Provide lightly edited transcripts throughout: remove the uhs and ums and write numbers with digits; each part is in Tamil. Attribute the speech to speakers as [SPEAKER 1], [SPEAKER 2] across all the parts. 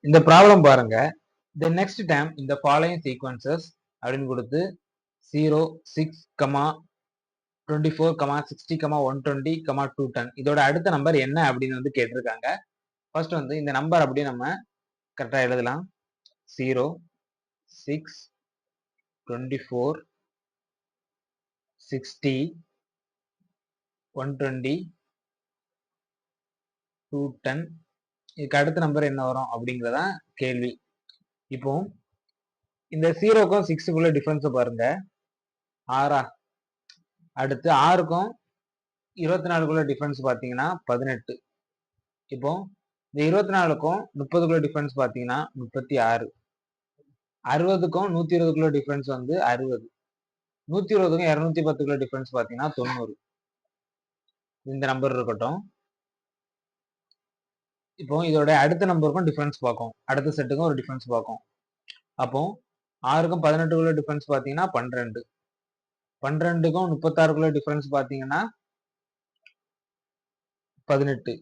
[SPEAKER 1] இந்த ப்ராப்ளம் பாருங்க. the next term in the following sequences அப்படின்னு கொடுத்து 0, 6, 24, 60, 120, 210 இதோட அடுத்த நம்பர் என்ன அப்படின்னு வந்து கேட்டிருக்காங்க. ஃபர்ஸ்ட் வந்து இந்த நம்பர் அப்படியே நம்ம கரெக்டா எழுதலாம். 0, 6, 24, 60, 120, 210 இதுக்கு அடுத்த நம்பர் என்ன வரும் அப்படிங்கிறதா கேள்வி. இப்போ இந்த 0க்கும் 6க்குள்ள டிஃபரன்ஸ் பாருங்க. 6 அடுத்து 6க்கும் 24க்குள்ள டிஃபரன்ஸ் பாத்தீங்கன்னா 18. இப்போ இந்த 24க்கும் 30க்குள்ள டிஃபரன்ஸ் பாத்தீங்கன்னா 36. 60க்கும் 120க்குள்ள டிஃபரன்ஸ் வந்து 60. 120க்கும் 210க்குள்ள டிஃபரன்ஸ் பாத்தீங்கன்னா 90. இந்த நம்பர் இருக்கட்டும். இப்போ இதோட அடுத்த நம்பருக்கும் டிஃபரன்ஸ் பார்க்கும். அடுத்த செட்டுக்கும் ஒரு டிஃபரன்ஸ் பார்க்கும். அப்போ 6க்கும் 18க்குள்ள டிஃபரன்ஸ் பாத்தீங்கன்னா 12. 12க்கும் 36க்குள்ள டிஃபரன்ஸ் பாத்தீங்கன்னா 18.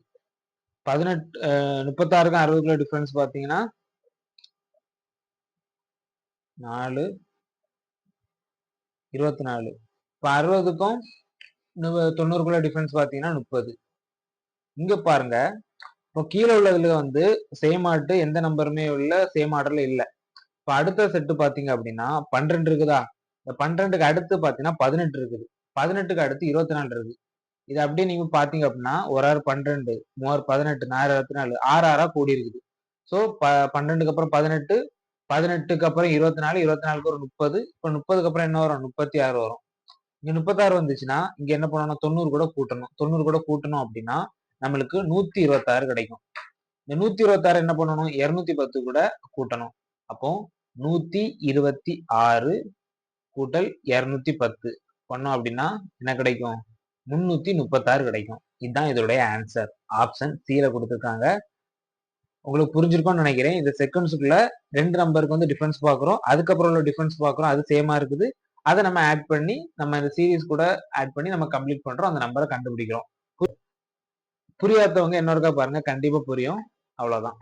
[SPEAKER 1] 36க்கும் 60க்குள்ள டிஃபரன்ஸ் பாத்தீங்கன்னா 4, 24. இப்போ 60க்கும் 90க்குள்ள டிஃபரன்ஸ் பாத்தீங்கன்னா 30. இங்க பாருங்க, இப்போ கீழே உள்ளதுல வந்து சேம் ஆட்டு எந்த நம்பருமே உள்ள சேம் ஆர்டர்ல இல்ல. இப்போ அடுத்த செட்டு பாத்தீங்க அப்படின்னா 12 இருக்குதா? இந்த 12க்கு அடுத்து பாத்தீங்கன்னா 18 இருக்குது. 18க்கு அடுத்து 24 இருக்கு. இது அப்படியே நீங்க பாத்தீங்க அப்படின்னா 1 6 12, 3 6 18, 4 24, 6 6 கூடி இருக்குது. ஸோ 12க்கு அப்புறம் 18, 18க்கு அப்புறம் 24, 24க்கு ஒரு 30, இப்போ 30க்கு அப்புறம் என்ன வரும்? 36 வரும். இங்க 36 வந்துச்சுன்னா இங்க என்ன பண்ணணும்? 90 கூட கூட்டணும். 90 கூட கூட்டணும் அப்படின்னா நம்மளுக்கு 126 கிடைக்கும். இந்த 126 என்ன பண்ணணும்? 210 கூட கூட்டணும். அப்போ 126 கூட்டல் 210 பண்ணோம் அப்படின்னா என்ன கிடைக்கும்? 336 கிடைக்கும். இதுதான் இதோடைய ஆன்சர். ஆப்ஷன் சில கொடுத்துருக்காங்க. உங்களுக்கு புரிஞ்சிருக்கும்னு நினைக்கிறேன். இந்த செகண்ட்ஸுக்குள்ள 2 நம்பருக்கு வந்து டிஃபரன்ஸ் பார்க்குறோம். அதுக்கப்புறம் உள்ள டிஃபரன்ஸ் பார்க்குறோம். அது சேமா இருக்குது. அதை நம்ம ஆட் பண்ணி நம்ம இந்த சீரீஸ் கூட ஆட் பண்ணி நம்ம கம்ப்ளீட் பண்றோம். அந்த நம்பரை கண்டுபிடிக்கிறோம். புரியாதவங்க இன்னொருக்கா பாருங்க, கண்டிப்பா புரியும். அவ்வளவுதான்.